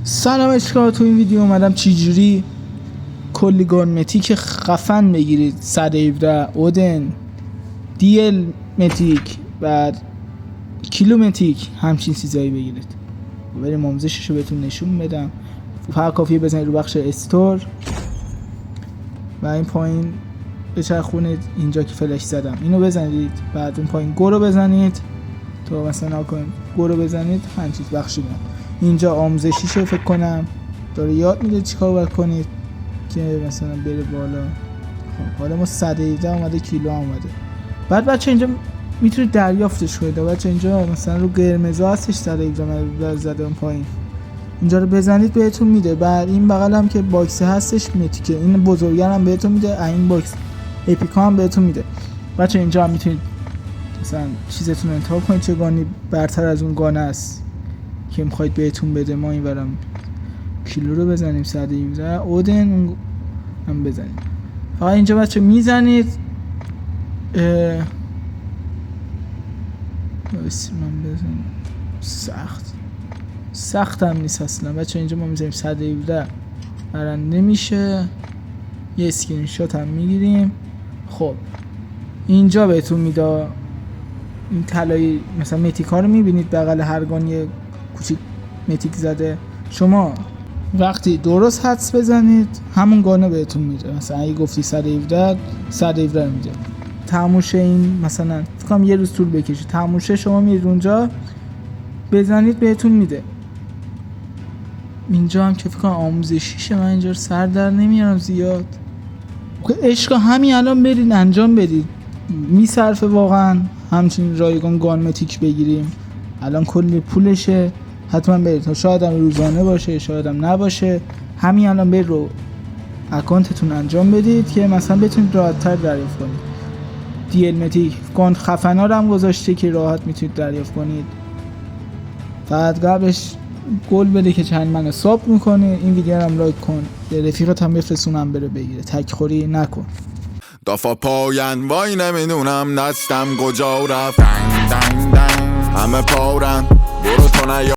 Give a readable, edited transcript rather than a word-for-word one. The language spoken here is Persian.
سلام اشکار، تو این ویدیو اومدم چجوری کلی گان متیک خفن بگیرید. 117 اودن دیل متیک بعد کیلو متیک همچین چیزایی بگیرید. بریم آموزششو بهتون نشون بدم. فقط کافیه بزنید رو بخش استور و این پایین بچرخونید اینجا که فلش زدم اینو بزنید، بعد اون پایین گو رو بزنید تو مثلا کنید گو رو بزنید همین چیز بخشی میاد. اینجا آموزشیشو فکر کنم داره یاد میده چیکار باید کنید که مثلا بره بالا. خب حالا ما 117 اومده، کیلو هم اومده. بعد بچه اینجا میتونید دریافتش کنید. بچه اینجا مثلا رو قرمزا هستش 117 زده اون پایین، اینجا رو بزنید بهتون میده. بعد این بغل هم که باکس هستش متیکه، این بزرگتر هم بهتون میده، این باکس اپیکا هم بهتون میده. بچه اینجا هم میتونید مثلا چیزتون انتخاب کنید چه گانی برتر از اون گانه است که میخواید بهتون بده. ما اینورم کیلو رو بزنیم 117 اودن اون هم بزنیم. فقط اینجا بچه میزنید من بزنیم سخت هم نیست اصلا. بچه اینجا ما میزنیم 117 برنده میشه، یه اسکرین شات هم میگیریم. خب اینجا بهتون میده این طلایی مثلا متیکا رو میبینید بغل هر گان یه کوچیک متیک زده. شما وقتی درست حدس بزنید همون گانه بهتون میده. مثلا اگه گفتی 117 رو میده. تموشه این مثلا فکر کنم یه روز طول بکشه. تموشه شما میرید اونجا بزنید بهتون میده. اینجا هم که فکر کنم آموزشیشه، من اینجا رو سر در نمیارم زیاد. عشق همین الان برید انجام بدید، میصرفه واقعا همچین رایگان گان متیک بگیریم. الان کلی پولشه، حتما برید. شاید هم روزانه باشه شاید هم نباشه. همین الان برید رو اکانتتون انجام بدید که مثلا بتونید راحت‌تر دریافت کنید. دیل متیک گان خفنا رو هم گذاشته که راحت میتونید دریافت کنید. فقط قبلش گل بده که چند من حساب میکنه. این ویدیو رو هم لایک کن، رفیقت هم بفرستونم بره بگیره. تکخوری نکن. دافا پاین وای نمیدونم دستم کجا رفت. دنگ دنگ دنگ همه پارن برو تو نیا